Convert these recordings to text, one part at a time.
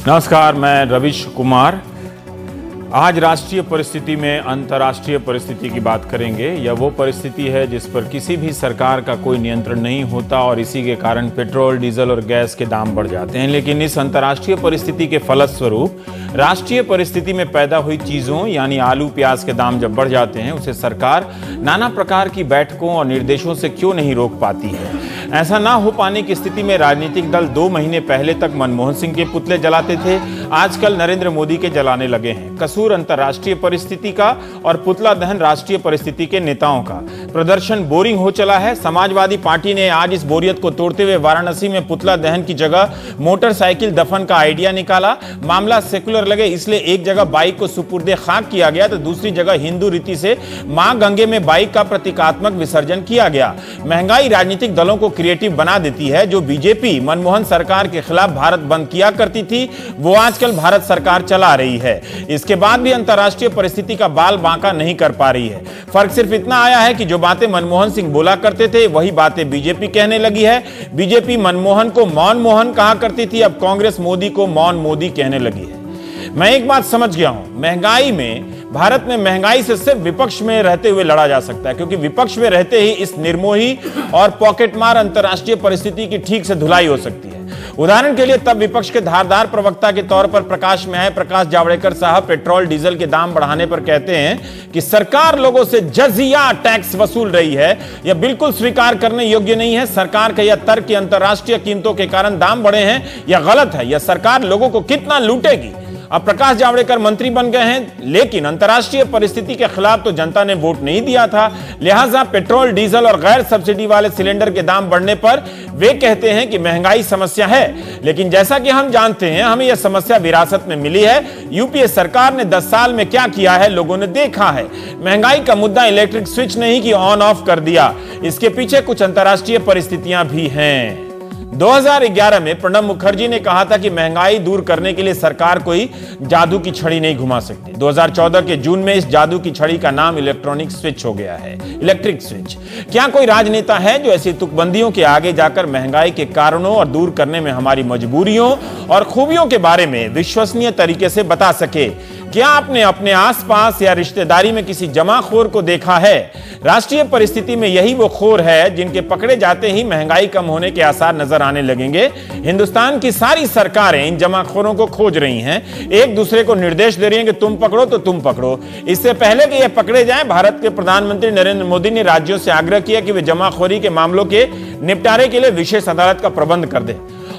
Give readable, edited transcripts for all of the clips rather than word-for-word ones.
नमस्कार, मैं रविश कुमार। आज राष्ट्रीय परिस्थिति में अंतर्राष्ट्रीय परिस्थिति की बात करेंगे। यह वो परिस्थिति है जिस पर किसी भी सरकार का कोई नियंत्रण नहीं होता और इसी के कारण पेट्रोल, डीजल और गैस के दाम बढ़ जाते हैं। लेकिन इस अंतर्राष्ट्रीय परिस्थिति के फलस्वरूप राष्ट्रीय परिस्थिति में पैदा हुई चीजों यानी आलू प्याज के दाम जब बढ़ जाते हैं, उसे सरकार नाना प्रकार की बैठकों और निर्देशों से क्यों नहीं रोक पाती है। ऐसा ना हो पाने की स्थिति में राजनीतिक दल 2 महीने पहले तक मनमोहन सिंह के पुतले जलाते थे, आजकल नरेंद्र मोदी के जलाने लगे हैं। कसूर अंतर्राष्ट्रीय परिस्थिति का और पुतला दहन राष्ट्रीय परिस्थिति के नेताओं का। प्रदर्शन बोरिंग हो चला है। समाजवादी पार्टी ने आज इस बोरियत को तोड़ते हुए वाराणसी में पुतला दहन की जगह मोटरसाइकिल दफन का आइडिया निकाला। मामला सेकुलर लगे इसलिए एक जगह बाइक को सुपुर्दे खाक किया गया तो दूसरी जगह हिंदू रीति से मां गंगे में बाइक का प्रतीकात्मक विसर्जन किया गया। महंगाई राजनीतिक दलों को क्रिएटिव बना देती है। जो बीजेपी मनमोहन सरकार के खिलाफ भारत बंद किया करती थी, वो आजकल भारत सरकार चला रही है। इसके बाद भी अंतर्राष्ट्रीय परिस्थिति का बाल बांका नहीं कर पा रही है। फर्क सिर्फ इतना आया है कि जो बातें मनमोहन सिंह बोला करते थे वही बातें बीजेपी कहने लगी है। बीजेपी मनमोहन को मौन मोहन कहा करती थी, अब कांग्रेस मोदी को मौन मोदी कहने लगी है। मैं एक बात समझ गया हूं, महंगाई में भारत में महंगाई से सिर्फ विपक्ष में रहते हुए लड़ा जा सकता है, क्योंकि विपक्ष में रहते ही इस निर्मोही और पॉकेटमार अंतर्राष्ट्रीय परिस्थिति की ठीक से धुलाई हो सकती है। उदाहरण के लिए तब विपक्ष के धारदार प्रवक्ता के तौर पर प्रकाश में आए प्रकाश जावड़ेकर साहब पेट्रोल डीजल के दाम बढ़ाने पर कहते हैं कि सरकार लोगों से जजिया टैक्स वसूल रही है। यह बिल्कुल स्वीकार करने योग्य नहीं है। सरकार का यह तर्क कि अंतर्राष्ट्रीय कीमतों के कारण दाम बढ़े हैं, यह गलत है। यह सरकार लोगों को कितना लूटेगी। अब प्रकाश जावड़ेकर मंत्री बन गए हैं, लेकिन अंतर्राष्ट्रीय परिस्थिति के खिलाफ तो जनता ने वोट नहीं दिया था। लिहाजा पेट्रोल, डीजल और गैर सब्सिडी वाले सिलेंडर के दाम बढ़ने पर वे कहते हैं कि महंगाई समस्या है। लेकिन जैसा कि हम जानते हैं, हमें यह समस्या विरासत में मिली है। यूपीए सरकार ने 10 साल में क्या किया है लोगों ने देखा है। महंगाई का मुद्दा इलेक्ट्रिक स्विच नहीं कि ऑन ऑफ कर दिया, इसके पीछे कुछ अंतर्राष्ट्रीय परिस्थितियां भी हैं। 2011 में प्रणब मुखर्जी ने कहा था कि महंगाई दूर करने के लिए सरकार कोई जादू की छड़ी नहीं घुमा सकती। 2014 के जून में इस जादू की छड़ी का नाम इलेक्ट्रॉनिक स्विच हो गया है, इलेक्ट्रिक स्विच। क्या कोई राजनेता है जो ऐसी तुकबंदियों के आगे जाकर महंगाई के कारणों और दूर करने में हमारी मजबूरियों और खूबियों के बारे में विश्वसनीय तरीके से बता सके? क्या आपने अपने आसपास या रिश्तेदारी में किसी जमाखोर को देखा है? राष्ट्रीय परिस्थिति में यही वो खोर है जिनके पकड़े जाते ही महंगाई कम होने के आसार नजर आने लगेंगे। हिंदुस्तान की सारी सरकारें इन जमाखोरों को खोज रही हैं, एक दूसरे को निर्देश दे रही हैं कि तुम पकड़ो तो तुम पकड़ो। इससे पहले कि ये पकड़े जाएं, भारत के प्रधानमंत्री नरेंद्र मोदी ने राज्यों से आग्रह किया कि वे जमाखोरी के मामलों के निपटारे के लिए विशेष अदालत का प्रबंध कर दें।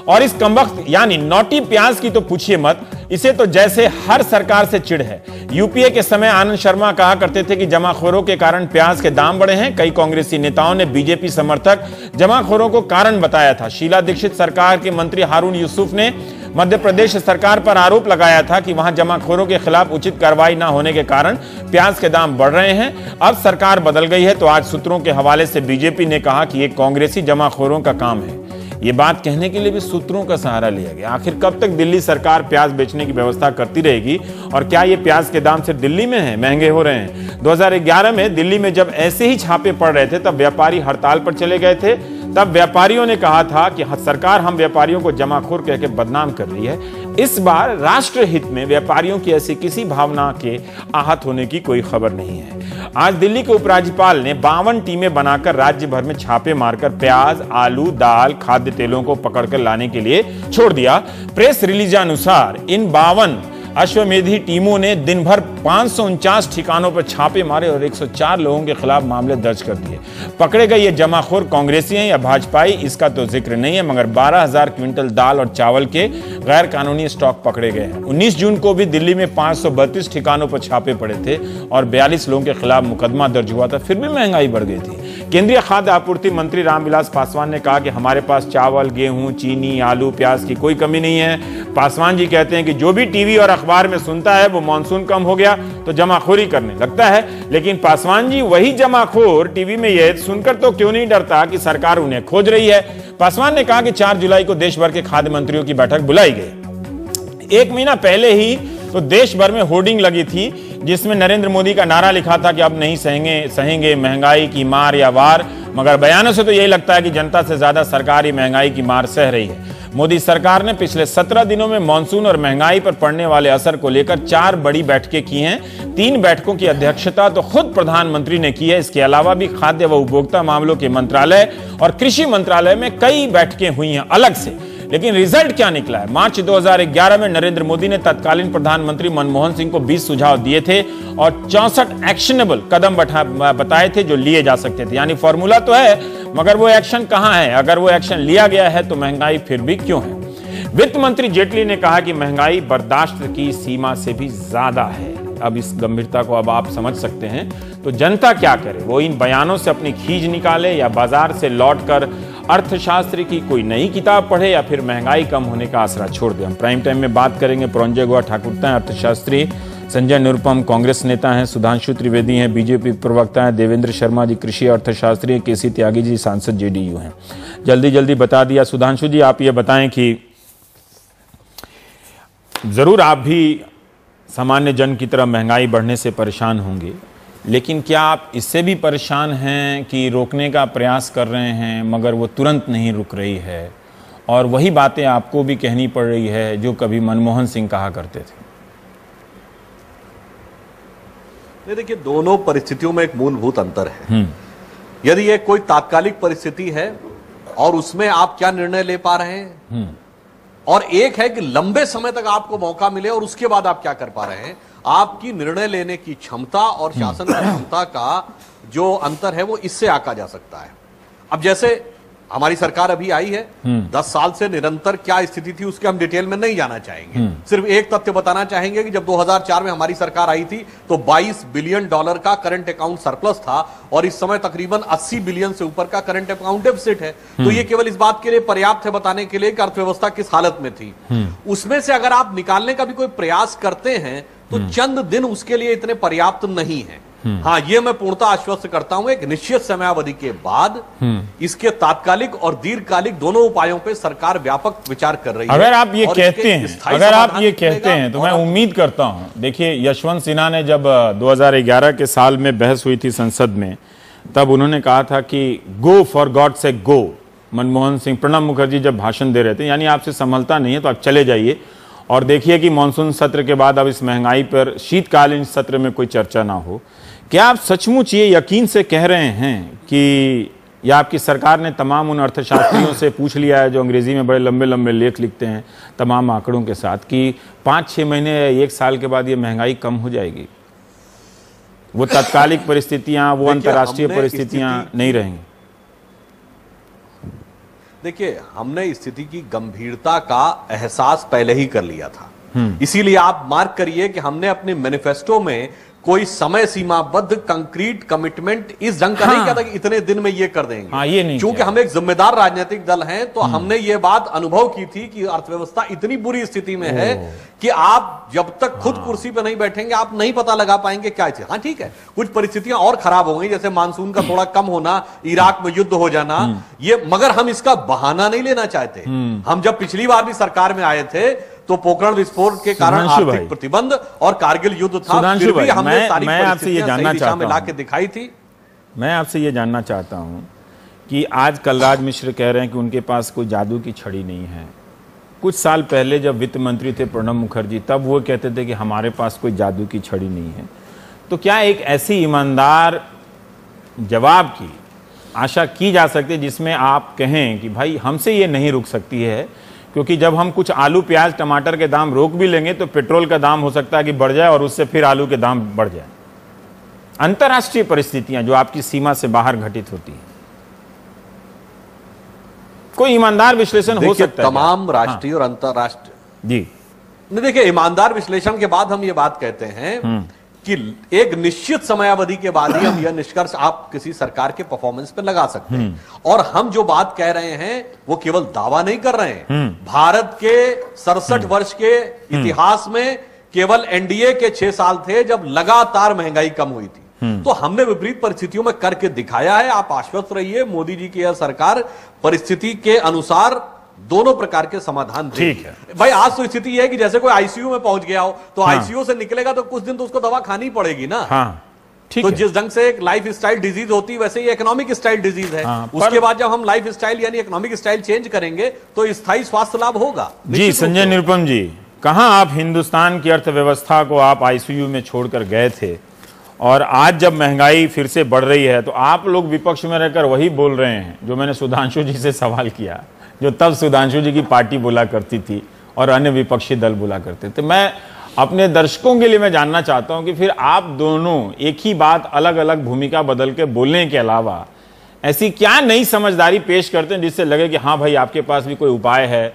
और इस कमबख्त यानी नौटी प्याज की तो पूछिए मत, इसे तो जैसे हर सरकार से चिढ़ है। यूपीए के समय आनंद शर्मा कहा करते थे कि जमाखोरों के कारण प्याज के दाम बढ़े हैं। कई कांग्रेसी नेताओं ने बीजेपी समर्थक जमाखोरों को कारण बताया था। शीला दीक्षित सरकार के मंत्री हारून यूसुफ ने मध्य प्रदेश सरकार पर आरोप लगाया था कि वहां जमाखोरों के खिलाफ उचित कार्रवाई न होने के कारण प्याज के दाम बढ़ रहे हैं। अब सरकार बदल गई है तो आज सूत्रों के हवाले से बीजेपी ने कहा कि यह कांग्रेसी जमाखोरों का काम है। ये बात कहने के लिए भी सूत्रों का सहारा लिया गया। आखिर कब तक दिल्ली सरकार प्याज बेचने की व्यवस्था करती रहेगी? और क्या ये प्याज के दाम सिर्फ दिल्ली में हैं, महंगे हो रहे हैं? 2011 में दिल्ली में जब ऐसे ही छापे पड़ रहे थे तब व्यापारी हड़ताल पर चले गए थे। तब व्यापारियों ने कहा था कि सरकार हम व्यापारियों को जमाखोर कहकर बदनाम कर रही है। इस बार राष्ट्र हित में व्यापारियों की ऐसी किसी भावना के आहत होने की कोई खबर नहीं है। आज दिल्ली के उपराज्यपाल ने 52 टीमें बनाकर राज्य भर में छापे मारकर प्याज, आलू, दाल, खाद्य तेलों को पकड़कर लाने के लिए छोड़ दिया। प्रेस रिलीज अनुसार इन 52 अश्वमेधी टीमों ने दिन भर 549 ठिकानों पर छापे मारे और 104 लोगों के खिलाफ मामले दर्ज कर दिए। पकड़े गए ये जमाखोर कांग्रेसी हैं या भाजपाई, इसका तो जिक्र नहीं है, मगर 12,000 क्विंटल दाल और चावल के गैर कानूनी स्टॉक पकड़े गए हैं। 19 जून को भी दिल्ली में 532 ठिकानों पर छापे पड़े थे और 42 लोगों के खिलाफ मुकदमा दर्ज हुआ था। फिर भी महंगाई बढ़ गई थी। केंद्रीय खाद्य आपूर्ति मंत्री रामविलास पासवान ने कहा कि हमारे पास चावल, गेहूं, चीनी, आलू, प्याज की कोई कमी नहीं है। पासवान जी कहते हैं कि जो भी टीवी और अखबार में सुनता है वो मानसून कम हो गया तो जमाखोरी करने लगता है। लेकिन पासवान जी वही जमाखोर टीवी में यह सुनकर तो क्यों नहीं डरता कि सरकार उन्हें खोज रही है। पासवान ने कहा कि 4 जुलाई को देश भर के खाद्य मंत्रियों की बैठक बुलाई गई। 1 महीना पहले ही तो देश भर में होर्डिंग लगी थी जिसमें नरेंद्र मोदी का नारा लिखा था कि अब नहीं सहेंगे महंगाई की मार या वार। मगर बयानों से तो यही लगता है कि जनता से ज्यादा सरकार ही महंगाई की मार सह रही है। मोदी सरकार ने पिछले 17 दिनों में मानसून और महंगाई पर पड़ने वाले असर को लेकर 4 बड़ी बैठकें की हैं। 3 बैठकों की अध्यक्षता तो खुद प्रधानमंत्री ने की है। इसके अलावा भी खाद्य व उपभोक्ता मामलों के मंत्रालय और कृषि मंत्रालय में कई बैठकें हुई हैं अलग से। लेकिन रिजल्ट क्या निकला है? मार्च 2011 में नरेंद्र मोदी ने तत्कालीन प्रधानमंत्री मनमोहन सिंह को 20 सुझाव दिए थे और 64 एक्शनेबल कदम बताए थे जो लिए जा सकते थे। यानी फॉर्मूला तो है, मगर वो एक्शन कहां है? अगर वो एक्शन लिया गया है तो महंगाई फिर भी क्यों है? वित्त मंत्री जेटली ने कहा कि महंगाई बर्दाश्त की सीमा से भी ज्यादा है। अब इस गंभीरता को अब आप समझ सकते हैं। तो जनता क्या करे? वो इन बयानों से अपनी खींच निकाले या बाजार से लौटकर अर्थशास्त्र की कोई नई किताब पढ़े या फिर महंगाई कम होने का आसरा छोड़ दे? हम प्राइम टाइम में बात करेंगे। पुरंजय गुहा ठाकुरता हैं अर्थशास्त्री, संजय निरुपम कांग्रेस नेता हैं, सुधांशु त्रिवेदी हैं बीजेपी प्रवक्ता हैं, देवेंद्र शर्मा जी कृषि अर्थशास्त्री हैं, केसी त्यागी जी सांसद जेडीयू हैं। जल्दी बता दिया। सुधांशु जी, आप ये बताएं कि जरूर आप भी सामान्य जन की तरह महंगाई बढ़ने से परेशान होंगे, लेकिन क्या आप इससे भी परेशान हैं कि रोकने का प्रयास कर रहे हैं मगर वो तुरंत नहीं रुक रही है और वही बातें आपको भी कहनी पड़ रही है जो कभी मनमोहन सिंह कहा करते थे? देखिए, दोनों परिस्थितियों में एक मूलभूत अंतर है। यदि ये कोई तात्कालिक परिस्थिति है और उसमें आप क्या निर्णय ले पा रहे हैं, और एक है कि लंबे समय तक आपको मौका मिले और उसके बाद आप क्या कर पा रहे हैं। आपकी निर्णय लेने की क्षमता और शासन की क्षमता का जो अंतर है वो इससे आंका जा सकता है। अब जैसे हमारी सरकार अभी आई है, 10 साल से निरंतर क्या स्थिति थी उसके हम डिटेल में नहीं जाना चाहेंगे। सिर्फ एक तथ्य बताना चाहेंगे कि जब 2004 में हमारी सरकार आई थी तो $22 बिलियन का करंट अकाउंट सरप्लस था और इस समय तकरीबन 80 बिलियन से ऊपर का करंट अकाउंट डेफिसिट है। तो ये केवल इस बात के लिए पर्याप्त है बताने के लिए कि अर्थव्यवस्था किस हालत में थी। उसमें से अगर आप निकालने का भी कोई प्रयास करते हैं तो चंद दिन उसके लिए इतने पर्याप्त नहीं है। हाँ, ये मैं पूर्णतः आश्वस्त करता हूं, एक निश्चित समयावधि के बाद इसके तात्कालिक और दीर्घकालिक दोनों उपायों पे सरकार व्यापक विचार कर रही है। अगर आप ये कहते हैं तो मैं उम्मीद करता हूं। देखिए, यशवंत सिन्हा ने जब 2011 के साल में बहस हुई थी संसद में, तब उन्होंने कहा था कि गो फॉर गॉड से गो। मनमोहन सिंह, प्रणब मुखर्जी जब भाषण दे रहे थे, यानी आपसे संभलता नहीं है तो आप चले जाइए और देखिए कि मानसून सत्र के बाद अब इस महंगाई पर शीतकालीन सत्र में कोई चर्चा ना हो। क्या आप सचमुच ये यकीन से कह रहे हैं कि या आपकी सरकार ने तमाम उन अर्थशास्त्रियों से पूछ लिया है जो अंग्रेजी में बड़े लंबे लंबे लेख लिखते हैं तमाम आंकड़ों के साथ कि 5-6 महीने या 1 साल के बाद ये महंगाई कम हो जाएगी? वो तात्कालिक परिस्थितियां, वो अंतर्राष्ट्रीय परिस्थितियां नहीं रहेंगी। देखिए, हमने स्थिति की गंभीरता का एहसास पहले ही कर लिया था। इसीलिए आप मार्क करिए कि हमने अपने मैनिफेस्टो में कोई समय सीमाबद्ध कंक्रीट कमिटमेंट इस ढंग का नहीं किया था कि इतने दिन में ये कर देंगे। ये नहीं, क्योंकि हम एक जिम्मेदार राजनीतिक दल हैं तो हमने ये बात अनुभव की थी कि अर्थव्यवस्था इतनी बुरी स्थिति में है कि आप जब तक खुद कुर्सी पे नहीं बैठेंगे आप नहीं पता लगा पाएंगे क्या है। हाँ ठीक है, कुछ परिस्थितियां और खराब हो गई, जैसे मानसून का थोड़ा कम होना, इराक में युद्ध हो जाना, ये, मगर हम इसका बहाना नहीं लेना चाहते। हम जब पिछली बार भी सरकार में आए थे तो पोखरण विस्फोट के कारण आर्थिक प्रतिबंध और कारगिल युद्ध था, फिर भी हमने सारी परिस्थितियां सही दिशा में लाके दिखाई थी। मैं आपसे ये जानना चाहता हूं कि आज कलराज मिश्र कह रहे हैं कि उनके पास कोई जादू की छड़ी नहीं है। कुछ साल पहले जब वित्त मंत्री थे प्रणब मुखर्जी, तब वो कहते थे कि हमारे पास कोई जादू की छड़ी नहीं है। तो क्या एक ऐसी ईमानदार जवाब की आशा की जा सकती है जिसमें आप कहें कि भाई हमसे ये नहीं रुक सकती है, क्योंकि जब हम कुछ आलू प्याज टमाटर के दाम रोक भी लेंगे तो पेट्रोल का दाम हो सकता है कि बढ़ जाए और उससे फिर आलू के दाम बढ़ जाए। अंतर्राष्ट्रीय परिस्थितियां जो आपकी सीमा से बाहर घटित होती हैं, कोई ईमानदार विश्लेषण हो सकता है? तमाम राष्ट्रीय और अंतर्राष्ट्रीय जी नहीं, देखिए, ईमानदार विश्लेषण के बाद हम ये बात कहते हैं कि एक निश्चित समयावधि के बाद ही हम यह निष्कर्ष आप किसी सरकार के परफॉर्मेंस पे लगा सकते हैं। और हम जो बात कह रहे हैं वो केवल दावा नहीं कर रहे हैं। भारत के 67 वर्ष के इतिहास में केवल एनडीए के 6 साल थे जब लगातार महंगाई कम हुई थी। तो हमने विपरीत परिस्थितियों में करके दिखाया है। आप आश्वस्त रहिए, मोदी जी की यह सरकार परिस्थिति के अनुसार दोनों प्रकार के समाधान ठीक है। भाई, आज तो स्थिति है कि जैसे कोई आईसीयू में पहुंच गया हो तो आईसीयू से निकलेगा तो कुछ दिन तो उसको दवा खानी पड़ेगी ना। तो जिस ढंग से एक लाइफ स्टाइल डिजीज होती है वैसे ही इकोनॉमिक स्टाइल डिजीज है। उसके बाद जब हम लाइफ स्टाइल यानी इकोनॉमिक स्टाइल चेंज करेंगे तो स्थायी स्वास्थ्य लाभ होगा। जी संजय निरुपम जी, कहां आप हिंदुस्तान की अर्थव्यवस्था को आप आईसीयू में छोड़कर गए थे और आज जब महंगाई फिर से बढ़ रही है तो आप लोग विपक्ष में रहकर वही बोल रहे हैं जो मैंने सुधांशु जी से सवाल किया, जो तब सुधांशु जी की पार्टी बोला करती थी और अन्य विपक्षी दल बोला करते थे। मैं अपने दर्शकों के लिए मैं जानना चाहता हूं कि फिर आप दोनों एक ही बात अलग अलग भूमिका बदल के बोलने के अलावा ऐसी क्या नई समझदारी पेश करते हैं जिससे लगे कि हाँ भाई आपके पास भी कोई उपाय है,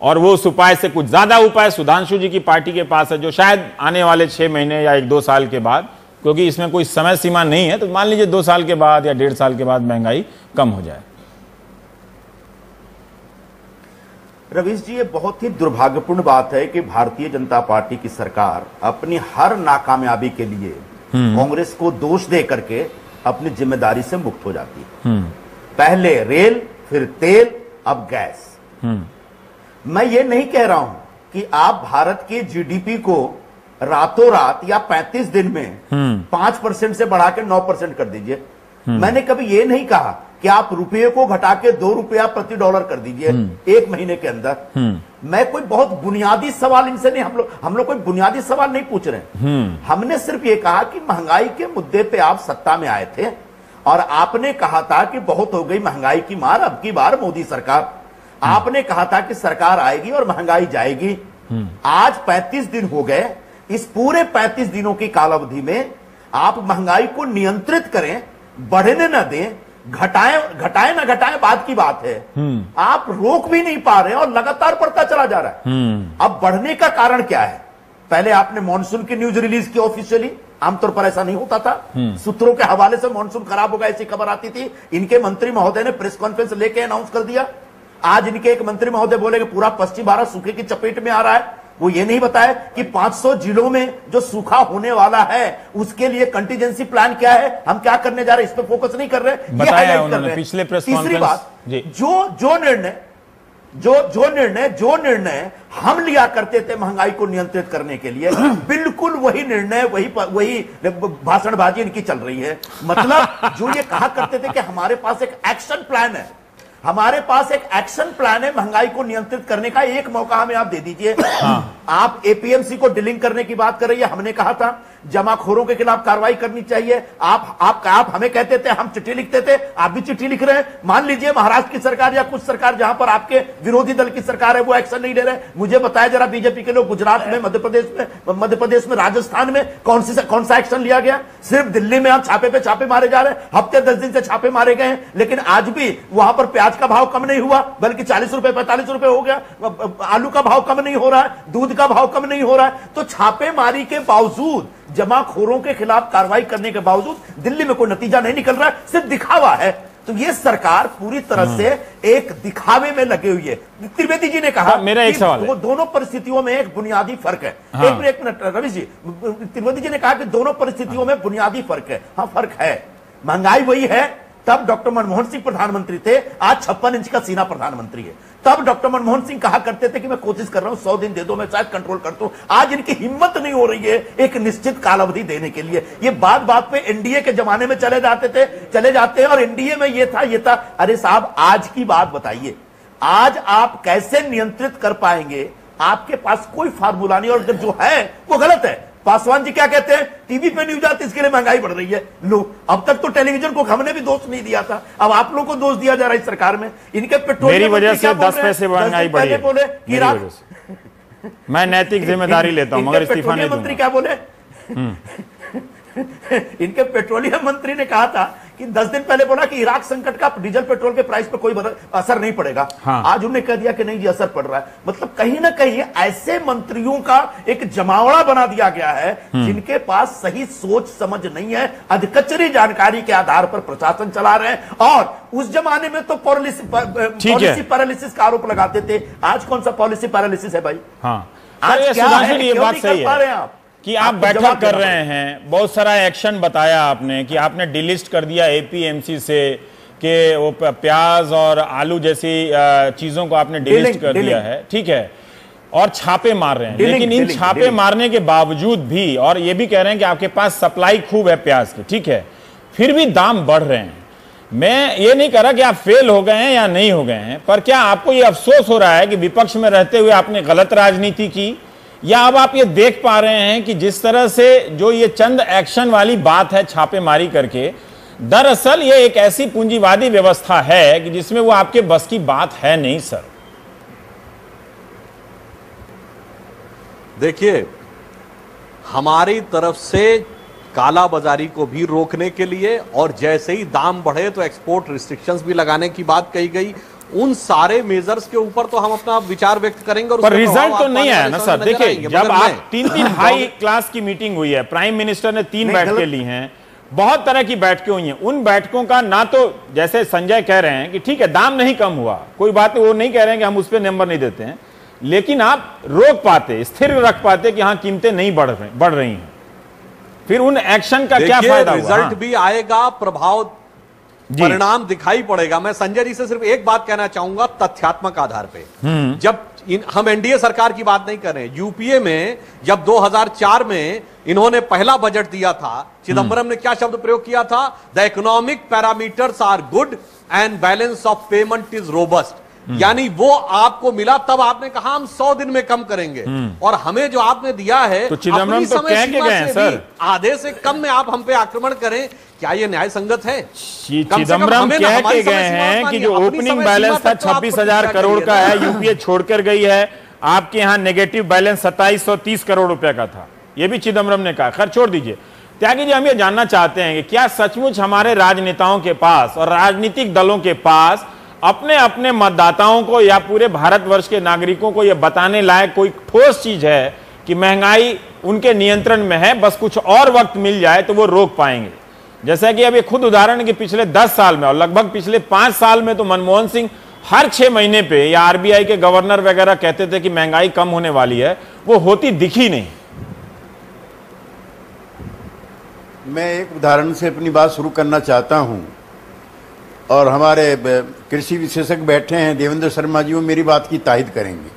और वो उस उपाय से कुछ ज्यादा उपाय सुधांशु जी की पार्टी के पास है जो शायद आने वाले 6 महीने या 1-2 साल के बाद, क्योंकि इसमें कोई समय सीमा नहीं है, तो मान लीजिए 2 साल के बाद या 1.5 साल के बाद महंगाई कम हो जाए। रवीश जी, ये बहुत ही दुर्भाग्यपूर्ण बात है कि भारतीय जनता पार्टी की सरकार अपनी हर नाकामयाबी के लिए कांग्रेस को दोष दे करके अपनी जिम्मेदारी से मुक्त हो जाती है। पहले रेल, फिर तेल, अब गैस। मैं ये नहीं कह रहा हूं कि आप भारत के जीडीपी को रातों रात या 35 दिन में 5% से बढ़ा के 9% कर दीजिए। मैंने कभी ये नहीं कहा कि आप रुपये को घटा के 2 रुपया प्रति डॉलर कर दीजिए 1 महीने के अंदर। मैं कोई बहुत बुनियादी सवाल इनसे नहीं, हम लोग कोई बुनियादी सवाल नहीं पूछ रहे। हमने सिर्फ ये कहा कि महंगाई के मुद्दे पे आप सत्ता में आए थे और आपने कहा था कि बहुत हो गई महंगाई की मार, अब की बार मोदी सरकार। आपने कहा था कि सरकार आएगी और महंगाई जाएगी। आज 35 दिन हो गए। इस पूरे 35 दिनों की कालावधि में आप महंगाई को नियंत्रित करें, बढ़ने न दें, घटाएं ना घटाएं बात की बात है। आप रोक भी नहीं पा रहे हैं और लगातार बढ़ता चला जा रहा है। अब बढ़ने का कारण क्या है? पहले आपने मॉनसून की न्यूज रिलीज की ऑफिशियली, आमतौर पर ऐसा नहीं होता था। सूत्रों के हवाले से मॉनसून खराब होगा ऐसी खबर आती थी। इनके मंत्री महोदय ने प्रेस कॉन्फ्रेंस लेके अनाउंस कर दिया। आज इनके एक मंत्री महोदय बोले कि पूरा पश्चिम भारत सूखे की चपेट में आ रहा है। वो ये नहीं बताया कि 500 जिलों में जो सूखा होने वाला है उसके लिए कंटीजेंसी प्लान क्या है, हम क्या करने जा रहे हैं, इस पे फोकस नहीं कर रहे, ये हाईलाइट कर रहे हैं। पिछले प्रेस तीसरी बात, जो निर्णय हम लिया करते थे महंगाई को नियंत्रित करने के लिए, बिल्कुल वही निर्णय, वही भाषणबाजी इनकी चल रही है। मतलब जो ये कहा करते थे कि हमारे पास एक एक्शन प्लान है, हमारे पास एक एक्शन प्लान है महंगाई को नियंत्रित करने का, एक मौका हमें आप दे दीजिए। आप एपीएमसी को डीलिंग करने की बात कर रही है। हमने कहा था जमाखोरों के खिलाफ कार्रवाई करनी चाहिए। आप हमें कहते थे, हम चिट्ठी लिखते थे, आप भी चिट्ठी लिख रहे हैं। मान लीजिए महाराष्ट्र की सरकार या कुछ सरकार जहां पर आपके विरोधी दल की सरकार है वो एक्शन नहीं ले रहे। मुझे बताया जरा बीजेपी के लोग, गुजरात में, मध्य प्रदेश में, राजस्थान में कौन सा एक्शन लिया गया? सिर्फ दिल्ली में आप छापे पे छापे मारे जा रहे हैं। हफ्ते 10 दिन से छापे मारे गए हैं, लेकिन आज भी वहां पर प्याज का भाव कम नहीं हुआ, बल्कि 40 रुपए 45 रुपए हो गया। आलू का भाव कम नहीं हो रहा है, दूध का भाव कम नहीं हो रहा है। तो छापेमारी के बावजूद, जमाखोरों के खिलाफ कार्रवाई करने के बावजूद दिल्ली में कोई नतीजा नहीं निकल रहा है, सिर्फ दिखावा है। तो ये सरकार पूरी तरह से एक दिखावे में लगे हुई है। त्रिवेदी जी ने कहा मेरा एक सवाल वो दोनों परिस्थितियों में एक बुनियादी फर्क है। एक मिनट रवि जी, त्रिवेदी जी ने कहा कि दोनों परिस्थितियों में बुनियादी फर्क है। हाँ, फर्क है। महंगाई वही है, तब डॉक्टर मनमोहन सिंह प्रधानमंत्री थे, आज 56 इंच का सीना प्रधानमंत्री है। तब डॉक्टर मनमोहन सिंह कहा करते थे कि मैं कोशिश कर रहा हूं, 100 दिन दे दो, मैं शायद कंट्रोल करता हूं। आज इनकी हिम्मत नहीं हो रही है एक निश्चित कालावधि देने के लिए। ये बात बात पे एनडीए के जमाने में चले जाते हैं और एनडीए में ये था। अरे साहब, आज की बात बताइए, आज आप कैसे नियंत्रित कर पाएंगे? आपके पास कोई फार्मूला नहीं, और जो है वो गलत है। पासवान जी क्या कहते हैं? टीवी पे न्यूज आती, इसके लिए महंगाई बढ़ रही है। लो, अब तक तो टेलीविजन को हमने भी दोष नहीं दिया था, अब आप लोगों को दोष दिया जा रहा है सरकार में। इनके पेट्रोल मेरी वजह से 10 पैसे महंगाई बढ़ी है। मैं नैतिक जिम्मेदारी लेता हूं, मगर इस्तीफा नहीं दूंगा। मंत्री क्या बोले? इनके पेट्रोलियम मंत्री ने कहा था कि 10 दिन पहले बोला कि इराक संकट का डीजल पेट्रोल के प्राइस पर कोई असर नहीं पड़ेगा। हाँ। आज उन्होंने कह दिया कि नहीं जी, असर पड़ रहा है। मतलब कहीं ना कहीं ऐसे मंत्रियों का एक जमावड़ा बना दिया गया है जिनके पास सही सोच समझ नहीं है, अधकचरी जानकारी के आधार पर प्रशासन चला रहे हैं। और उस जमाने में तो पॉलिसी पैरालिसिस का आरोप लगाते थे। आज कौन सा पॉलिसी पैरालिसिस है भाई? हाँ, आज क्या है? ये बात सही है कि आप बैठक कर रहे हैं, बहुत सारा एक्शन बताया आपने कि आपने डिलिस्ट कर दिया एपीएमसी से, कि वो प्याज और आलू जैसी चीजों को आपने डिलिस्ट कर दिया है। ठीक है, और छापे मार रहे हैं, लेकिन इन छापे मारने के बावजूद भी, और ये भी कह रहे हैं कि आपके पास सप्लाई खूब है प्याज की, ठीक है, फिर भी दाम बढ़ रहे हैं। मैं ये नहीं कह रहा कि आप फेल हो गए हैं या नहीं हो गए हैं, पर क्या आपको ये अफसोस हो रहा है कि विपक्ष में रहते हुए आपने गलत राजनीति की, या अब आप ये देख पा रहे हैं कि जिस तरह से जो ये चंद एक्शन वाली बात है छापेमारी करके, दरअसल ये एक ऐसी पूंजीवादी व्यवस्था है कि जिसमें वो आपके बस की बात है नहीं सर? देखिए, हमारी तरफ से काला बाजारी को भी रोकने के लिए और जैसे ही दाम बढ़े तो एक्सपोर्ट रिस्ट्रिक्शंस भी लगाने की बात कही गई। उन सारे मेजर्स के ऊपर तो हम अपना विचार व्यक्त करेंगे, और पर रिजल्ट तो नहीं आया ना सर। देखिए, जब आप तीन हाई क्लास की मीटिंग हुई है, प्राइम मिनिस्टर ने 3 बैठकें ली हैं, बहुत तरह की बैठकें हुई हैं, उन बैठकों का ना तो जैसे संजय कह रहे हैं कि ठीक है दाम नहीं कम हुआ, कोई बात वो नहीं कह रहे हैं कि हम उस पर नंबर नहीं देते हैं, लेकिन आप रोक पाते, स्थिर रख पाते कि हाँ कीमतें नहीं बढ़ रही हैं, फिर उन एक्शन का क्या फायदा हुआ? रिजल्ट भी आएगा, प्रभाव परिणाम दिखाई पड़ेगा। मैं संजय जी से सिर्फ एक बात कहना चाहूंगा तथ्यात्मक आधार पे। जब हम एनडीए सरकार की बात नहीं कर रहे हैं, यूपीए में जब 2004 में इन्होंने पहला बजट दिया था, चिदंबरम ने क्या शब्द प्रयोग किया था? The economic parameters are good and balance of payment is robust. यानी वो आपको मिला, तब आपने कहा हम 100 दिन में कम करेंगे, और हमें जो आपने दिया है तो चिदंबरम तो कह के गए हैं सर, आधे से कम में आप हम पे आक्रमण करें, क्या ये न्याय संगत है? चिदंबरम कह के गए हैं कि जो ओपनिंग बैलेंस था 26,000 करोड़ का है, यूपीए छोड़कर गई है, आपके यहां नेगेटिव बैलेंस 2730 करोड़ रुपए का था, ये भी चिदंबरम ने कहा। खैर छोड़ दीजिए, त्यागी जी हम ये जानना चाहते हैं कि क्या सचमुच हमारे राजनेताओं के पास और राजनीतिक दलों के पास अपने अपने मतदाताओं को या पूरे भारतवर्ष के नागरिकों को यह बताने लायक कोई ठोस चीज है कि महंगाई उनके नियंत्रण में है, बस कुछ और वक्त मिल जाए तो वो रोक पाएंगे? जैसा कि अब ये खुद उदाहरण कि पिछले 10 साल में और लगभग पिछले 5 साल में तो मनमोहन सिंह हर 6 महीने पे या आरबीआई के गवर्नर वगैरह कहते थे कि महंगाई कम होने वाली है, वो होती दिखी नहीं। मैं एक उदाहरण से अपनी बात शुरू करना चाहता हूं, और हमारे कृषि विशेषज्ञ बैठे हैं देवेंद्र शर्मा जी, वो मेरी बात की तायद करेंगे।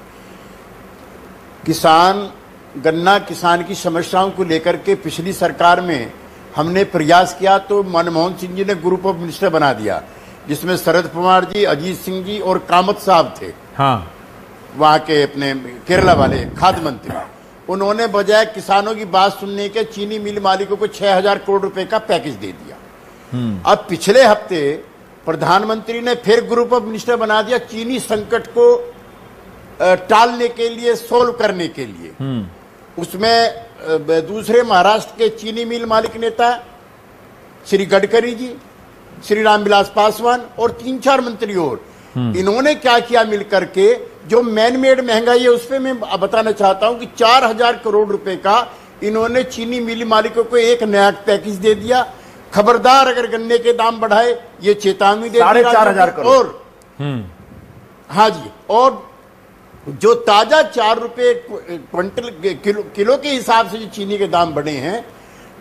गन्ना किसान की समस्याओं को लेकर के पिछली सरकार में हमने प्रयास किया तो मनमोहन सिंह जी ने ग्रुप ऑफ मिनिस्टर बना दिया, जिसमें शरद पवार जी, अजीत सिंह जी और कामत साहब थे, हाँ, वहां के अपने केरला वाले खाद्य मंत्री। उन्होंने बजाय किसानों की बात सुनने के चीनी मिल मालिकों को 6,000 करोड़ रुपए का पैकेज दे दिया। अब पिछले हफ्ते प्रधानमंत्री ने फिर ग्रुप ऑफ मिनिस्टर बना दिया चीनी संकट को टालने के लिए, सोल्व करने के लिए। उसमें दूसरे महाराष्ट्र के चीनी मिल मालिक नेता श्री गडकरी जी, श्री रामविलास पासवान और 3-4 मंत्री और, इन्होंने क्या किया मिलकर के, जो मैन मेड महंगाई है उस पर मैं बताना चाहता हूं कि 4,000 करोड़ रुपए का इन्होंने चीनी मिल मालिकों को एक नया पैकेज दे दिया। खबरदार अगर गन्ने के दाम बढ़ाए, ये चेतावनी दे 4,500 करोड़। और हाँ जी, और जो ताजा 4 रुपए क्विंटल किलो के हिसाब से जो चीनी के दाम बढ़े हैं,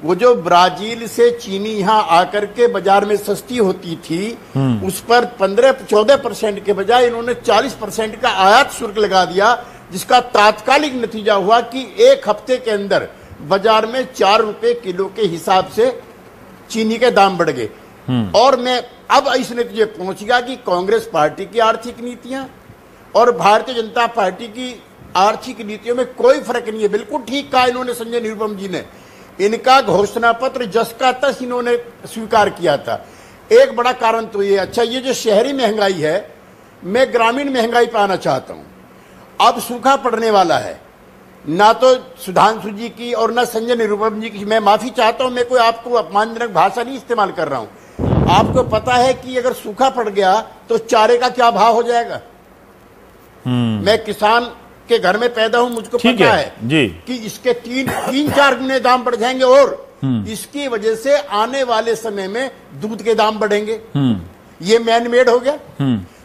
वो जो ब्राजील से चीनी यहाँ आकर के बाजार में सस्ती होती थी, उस पर 15-14% के बजाय इन्होंने 40% का आयात शुल्क लगा दिया, जिसका तात्कालिक नतीजा हुआ कि 1 हफ्ते के अंदर बाजार में 4 रुपए किलो के हिसाब से चीनी के दाम बढ़ गए। और मैं अब इस नतीजे पहुंच गया कि कांग्रेस पार्टी की आर्थिक नीतियां और भारतीय जनता पार्टी की आर्थिक नीतियों में कोई फर्क नहीं है। बिल्कुल ठीक कहा इन्होंने संजय निरुपम जी ने, इनका घोषणा पत्र जस का तस इन्होंने स्वीकार किया था। एक बड़ा कारण तो ये, अच्छा ये जो शहरी महंगाई है, मैं ग्रामीण महंगाई पे आना चाहता हूं। अब सूखा पड़ने वाला है, ना तो सुधांशु जी की और ना संजय निरुपम जी की, मैं माफी चाहता हूं, मैं कोई आपको अपमानजनक भाषा नहीं इस्तेमाल कर रहा हूं। आपको पता है कि अगर सूखा पड़ गया तो चारे का क्या भाव हो जाएगा? मैं किसान के घर में पैदा हूं, मुझको पता है जी कि इसके 3-4 गुने दाम बढ़ जाएंगे, और इसकी वजह से आने वाले समय में दूध के दाम बढ़ेंगे। ये मैन मेड हो गया।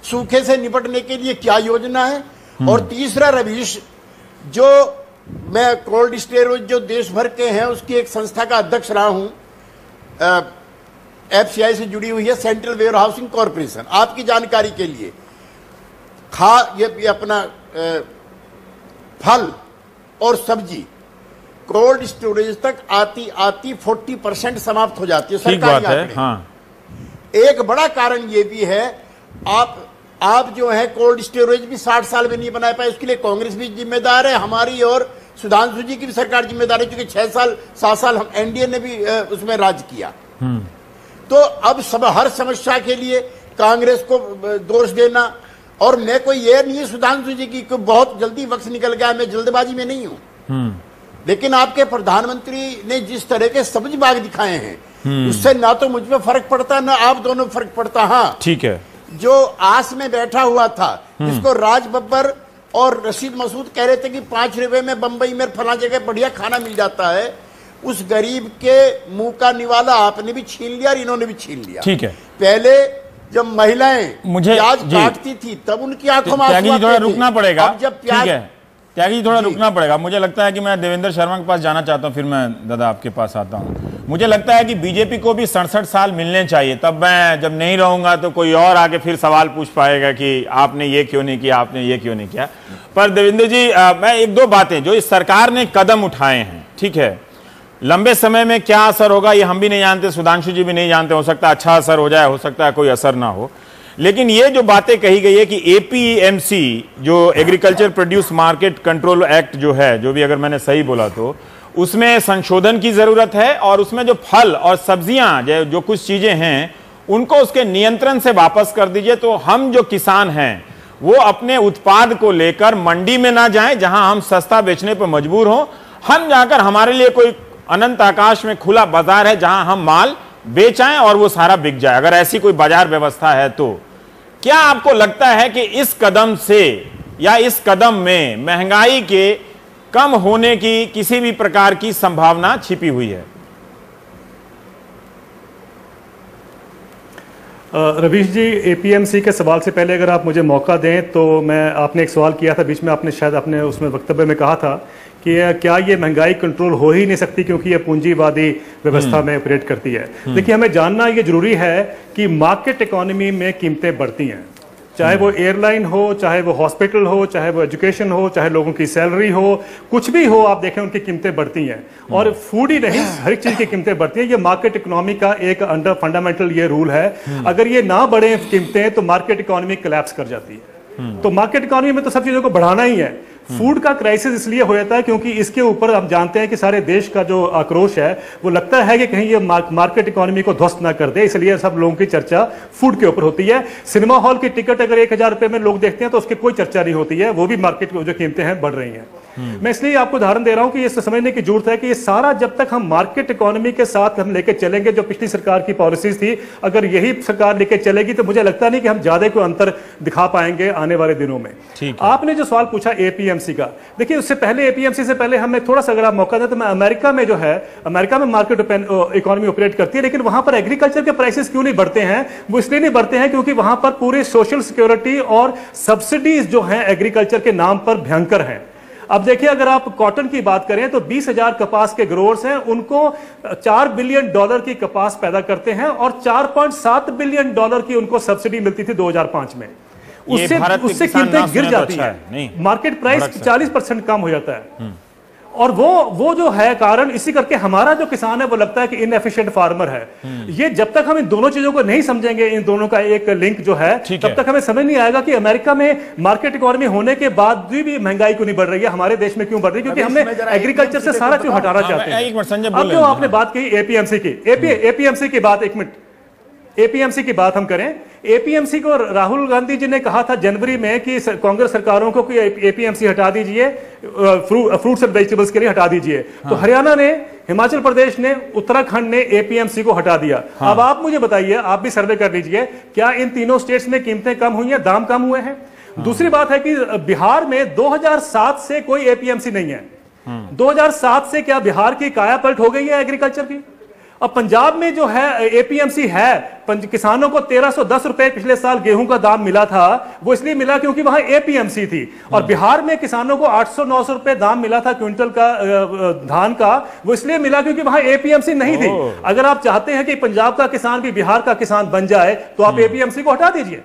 सूखे से निपटने के लिए क्या योजना है? और तीसरा, रवीश, जो मैं कोल्ड स्टोरेज जो देश भर के हैं उसकी एक संस्था का अध्यक्ष रहा हूं, एफसीआई से जुड़ी हुई है, सेंट्रल वेयर हाउसिंग कॉर्पोरेशन। आपकी जानकारी के लिए, ये अपना फल और सब्जी कोल्ड स्टोरेज तक आती आती 40% समाप्त हो जाती है। ठीक बात है। हाँ, एक बड़ा कारण यह भी है, आप जो है कोल्ड स्टोरेज भी 60 साल में नहीं बना पाए, उसके लिए कांग्रेस भी जिम्मेदार है, हमारी और सुधांशु जी की भी सरकार जिम्मेदार है, क्योंकि 6 साल 7 साल हम एनडीए ने भी उसमें राज किया। तो अब हर समस्या के लिए कांग्रेस को दोष देना, और मैं कोई ये नहीं है सुधांशु जी की बहुत जल्दी वक्त निकल गया, मैं जल्दबाजी में नहीं हूं, लेकिन आपके प्रधानमंत्री ने जिस तरह के सब्ज बाग दिखाए हैं उससे ना तो मुझ पे फर्क पड़ता ना आप दोनों फर्क पड़ता। हाँ ठीक है, जो आस में बैठा हुआ था, जिसको राज बब्बर और रशीद मसूद कह रहे थे कि 5 रुपए में बंबई में फला जगह बढ़िया खाना मिल जाता है, उस गरीब के मुंह का निवाला आपने भी छीन लिया और इन्होंने भी छीन लिया। ठीक है, पहले जब महिलाएं मुझे प्याज काटती थी तब उनकी आंखों में आंसू आते थोड़ा थे। रुकना पड़ेगा। अब जब प्याज, त्यागी जी थोड़ा रुकना पड़ेगा। मुझे लगता है कि मैं देवेंद्र शर्मा के पास जाना चाहता हूं, फिर मैं दादा आपके पास आता हूं। मुझे लगता है कि बीजेपी को भी 67 साल मिलने चाहिए, तब मैं जब नहीं रहूंगा तो कोई और आके फिर सवाल पूछ पाएगा कि आपने ये क्यों नहीं किया, आपने ये क्यों नहीं किया। पर देवेंद्र जी, मैं एक दो बातें जो इस सरकार ने कदम उठाए हैं, ठीक है, लंबे समय में क्या असर होगा ये हम भी नहीं जानते, सुधांशु जी भी नहीं जानते, हो सकता है अच्छा असर हो जाए, हो सकता है कोई असर ना हो। लेकिन ये जो बातें कही गई है कि एपीएमसी जो agriculture produce market control act जो है, जो भी अगर मैंने सही बोला तो उसमें संशोधन की जरूरत है, और उसमें जो फल और सब्जियां जो कुछ चीजें हैं उनको उसके नियंत्रण से वापस कर दीजिए, तो हम जो किसान हैं वो अपने उत्पाद को लेकर मंडी में ना जाएं जहां हम सस्ता बेचने पर मजबूर हों, हम जाकर हमारे लिए कोई अनंत आकाश में खुला बाजार है जहां हम माल बेचाएं और वो सारा बिक जाए। अगर ऐसी कोई बाजार व्यवस्था है तो क्या आपको लगता है कि इस कदम से या इस कदम में महंगाई के कम होने की किसी भी प्रकार की संभावना छिपी हुई है? रवीश जी, एपीएमसी के सवाल से पहले अगर आप मुझे मौका दें तो मैं, आपने एक सवाल किया था बीच में, आपने शायद अपने उसमें वक्तव्य में कहा था कि क्या ये महंगाई कंट्रोल हो ही नहीं सकती क्योंकि ये पूंजीवादी व्यवस्था में ऑपरेट करती है। देखिए, हमें जानना ये जरूरी है कि मार्केट इकोनॉमी में कीमतें बढ़ती हैं, चाहे वो एयरलाइन हो, चाहे वो हॉस्पिटल हो, चाहे वो एजुकेशन हो, चाहे लोगों की सैलरी हो, कुछ भी हो, आप देखें उनकी कीमतें बढ़ती हैं। और फूड ही नहीं, हर एक चीज की कीमतें बढ़ती हैं। ये मार्केट इकोनॉमी का एक अंडर फंडामेंटल ये रूल है। अगर ये ना बढ़े कीमतें तो मार्केट इकोनॉमी कोलैप्स कर जाती है। तो मार्केट इकोनॉमी में तो सब चीजों को बढ़ाना ही है। फूड का क्राइसिस इसलिए हो जाता है क्योंकि इसके ऊपर हम जानते हैं कि सारे देश का जो आक्रोश है वो लगता है कि कहीं ये मार्केट इकोनॉमी को ध्वस्त ना कर दे, इसलिए सब लोगों की चर्चा फूड के ऊपर होती है। सिनेमा हॉल की टिकट अगर 1000 रुपए में लोग देखते हैं तो उसकी कोई चर्चा नहीं होती है, वो भी मार्केट जो कीमतें हैं बढ़ रही हैं। मैं इसलिए आपको उदाहरण दे रहा हूं कि ये समझने की जरूरत है कि ये सारा जब तक हम मार्केट इकोनॉमी के साथ हम लेके चलेंगे, जो पिछली सरकार की पॉलिसीज थी, अगर यही सरकार लेके चलेगी तो मुझे लगता नहीं कि हम ज्यादा कोई अंतर दिखा पाएंगे आने वाले दिनों में। आपने जो सवाल पूछा एपीएमसी का, देखिए उससे पहले, एपीएमसी से पहले हमें थोड़ा सा अगर आप मौका दें तो मैं अमेरिका में जो है, अमेरिका में मार्केट इकोनॉमी ऑपरेट करती है, लेकिन वहां पर एग्रीकल्चर के प्राइसेस क्यों नहीं बढ़ते हैं? वो इसलिए नहीं बढ़ते हैं क्योंकि वहां पर पूरे सोशल सिक्योरिटी और सब्सिडीज जो हैं एग्रीकल्चर के नाम पर भयंकर हैं। अब देखिए, अगर आप कॉटन की बात करें तो 20,000 कपास के ग्रोअर्स हैं, उनको $4 बिलियन की कपास पैदा करते हैं और $4.7 बिलियन की उनको सब्सिडी मिलती थी 2005 में। उससे कीमतें गिर जाती है, मार्केट प्राइस 40% कम हो जाता है। और वो जो है कारण, इसी करके हमारा जो किसान है वो लगता है कि इनएफिशिएंट फार्मर है। ये जब तक हम इन दोनों चीजों को नहीं समझेंगे, इन दोनों का एक लिंक जो है, तब तक हमें समझ नहीं आएगा कि अमेरिका में मार्केट इकोनॉमी होने के बाद भी महंगाई क्यों नहीं बढ़ रही है, हमारे देश में क्यों बढ़ रही है? क्योंकि हमने एग्रीकल्चर से सारा चीज हटाना चाहते हैं। अब जो आपने बात कही एपीएमसी की, एपीएमसी की बात, एक मिनट, एपीएमसी की बात हम करें। एपीएमसी को राहुल गांधी जी ने कहा था जनवरी में कि कांग्रेस सरकारों को कि एपीएमसी हटा दीजिए, फ्रूट्स एंड वेजिटेबल्स के लिए हटा दीजिए। तो हरियाणा ने, हिमाचल प्रदेश ने, उत्तराखंड ने एपीएमसी को हटा दिया। अब आप मुझे बताइए, आप भी सर्वे कर लीजिए, क्या इन तीनों स्टेट्स में कीमतें कम हुई हैं, दाम कम हुए हैं? दूसरी बात है कि बिहार में 2007 से कोई एपीएमसी नहीं है। 2007 से क्या बिहार की काया पलट हो गई है एग्रीकल्चर की? अब पंजाब में जो है एपीएमसी है, किसानों को 1310 रुपए पिछले साल गेहूं का दाम मिला था, वो इसलिए मिला क्योंकि वहां एपीएमसी थी। और बिहार में किसानों को 800-900 रुपए दाम मिला था क्विंटल का धान का, वो इसलिए मिला क्योंकि वहां एपीएमसी नहीं थी। अगर आप चाहते हैं कि पंजाब का किसान भी बिहार का किसान बन जाए तो आप एपीएमसी को हटा दीजिए।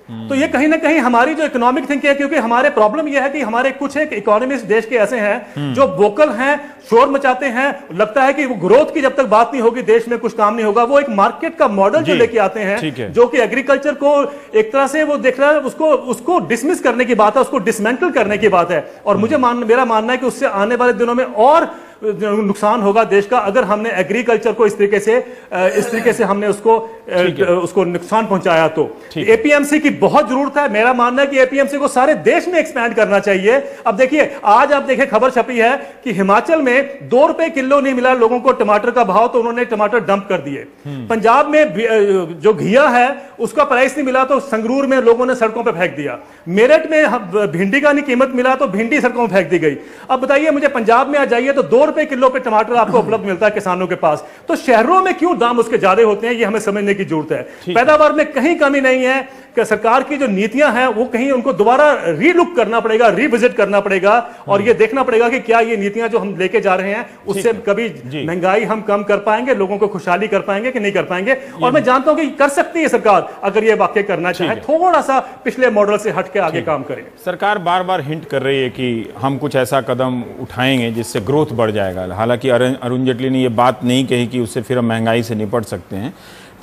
तो ये कहीं ना कहीं हमारी जो इकोनॉमिक थिंकिंग है, क्योंकि हमारे प्रॉब्लम ये है कि हमारे कुछ एक इकोनॉमिस्ट देश के ऐसे हैं जो वोकल हैं, शोर मचाते हैं, लगता है कि वो ग्रोथ की जब तक बात नहीं होगी देश में कुछ काम नहीं होगा। वो एक मार्केट का मॉडल जो लेके आते हैं, जो कि एग्रीकल्चर को एक तरह से वो देख रहा है, उसको डिसमिस करने की बात है, उसको डिसमेंटल करने की बात है। और मेरा मानना है कि उससे आने वाले दिनों में और नुकसान होगा देश का, अगर हमने एग्रीकल्चर को इस तरीके से हमने उसको नुकसान पहुंचाया। तो एपीएमसी की बहुत जरूरत है। मेरा मानना है कि एपीएमसी को सारे देश में एक्सपैंड करना चाहिए। अब देखिए, आज आप देखें खबर छपी है कि हिमाचल में 2 रुपए किलो नहीं मिला लोगों को टमाटर का भाव, तो उन्होंने टमाटर डंप कर दिए। पंजाब में जो घिया है उसका प्राइस नहीं मिला तो संगरूर में लोगों ने सड़कों पर फेंक दिया। मेरठ में भिंडी का नहीं कीमत मिला तो भिंडी सड़कों पर फेंक दी गई। अब बताइए, मुझे पंजाब में आ जाइए तो 2 रुपए किलो पे टमाटर आपको उपलब्ध मिलता है किसानों के पास। तो शहरों में क्यों दाम उसके ज्यादा होते हैं, ये हमें समझने की जरूरत है। पैदावार में कहीं कमी नहीं है कि सरकार की जो नीतियां हैं वो कहीं उनको दोबारा रीलुक करना पड़ेगा, रिविजिट करना पड़ेगा, और ये देखना पड़ेगा कि क्या ये नीतियां जो हम लेके जा रहे हैं उससे कभी महंगाई हम कम कर पाएंगे, लोगों को खुशहाली कर पाएंगे कि नहीं कर पाएंगे। और मैं जानता हूं कि कर सकती है सरकार, अगर ये वाकई करना चाहे, थोड़ा सा पिछले मॉडल से हट के आगे काम करे। सरकार बार बार हिंट कर रही है कि हम कुछ ऐसा कदम उठाएंगे जिससे ग्रोथ बढ़ जाएगा। हालांकि अरुण जेटली ने यह बात नहीं कही कि उससे फिर हम महंगाई से निपट सकते हैं।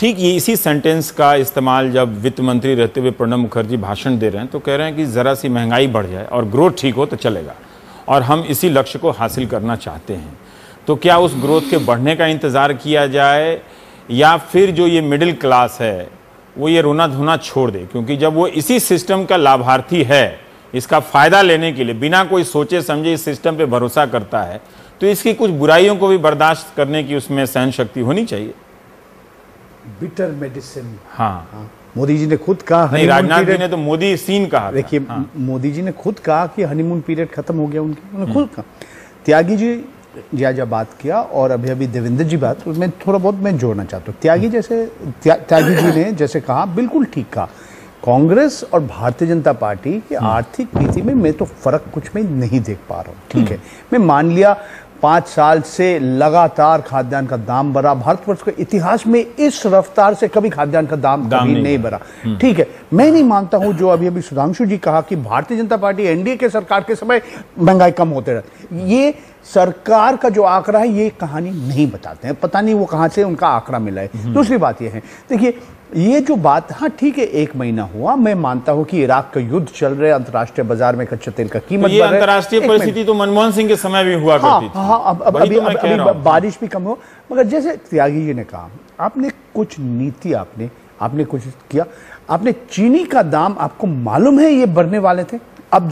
ठीक ये इसी सेंटेंस का इस्तेमाल जब वित्त मंत्री रहते हुए प्रणब मुखर्जी भाषण दे रहे हैं तो कह रहे हैं कि ज़रा सी महंगाई बढ़ जाए और ग्रोथ ठीक हो तो चलेगा, और हम इसी लक्ष्य को हासिल करना चाहते हैं। तो क्या उस ग्रोथ के बढ़ने का इंतज़ार किया जाए, या फिर जो ये मिडिल क्लास है वो ये रोना धोना छोड़ दे? क्योंकि जब वो इसी सिस्टम का लाभार्थी है, इसका फ़ायदा लेने के लिए बिना कोई सोचे समझे इस सिस्टम पर भरोसा करता है, तो इसकी कुछ बुराइयों को भी बर्दाश्त करने की उसमें सहन शक्ति होनी चाहिए। Bitter medicine. हाँ, मोदी जी ने खुद कहा, नहीं राजनाथ जी ने तो मोदी सीन कहा। देखिए, मोदी जी ने खुद कहा कि हनीमून पीरियड खत्म हो गया उन्होंने खुद कहा। त्यागी जी जब बात किया, और अभी देवेंद्र जी बात, उसमें थोड़ा बहुत मैं जोड़ना चाहता हूँ। त्यागी जी ने जैसे कहा, बिल्कुल ठीक कहा। कांग्रेस और भारतीय जनता पार्टी की आर्थिक नीति में मैं तो फर्क कुछ में नहीं देख पा रहा हूँ। ठीक है, मैं मान लिया 5 साल से लगातार खाद्यान्न का दाम बढ़ा, भारतवर्ष के इतिहास में इस रफ्तार से कभी खाद्यान्न का दाम कभी नहीं बढ़ा। ठीक है, मैं नहीं मानता हूं जो अभी सुधांशु जी कहा कि भारतीय जनता पार्टी एनडीए के सरकार के समय महंगाई कम होते रहे। ये सरकार का जो आंकड़ा है ये कहानी नहीं बताते हैं, पता नहीं वो कहां से उनका आंकड़ा मिला है। दूसरी बात ये है, देखिए ये जो बात, हाँ ठीक है 1 महीना हुआ, मैं मानता हूं कि इराक का युद्ध चल रहा है, अंतर्राष्ट्रीय बाजार में कच्चे तेल का कीमत ये अंतर्राष्ट्रीय परिस्थिति तो मनमोहन सिंह के समय भी हुआ करती थी। हाँ, अब बारिश भी कम हो, मगर जैसे त्यागी जी ने कहा, आपने कुछ नीति आपने कुछ किया। आपने चीनी का दाम, आपको मालूम है ये बढ़ने वाले थे। अब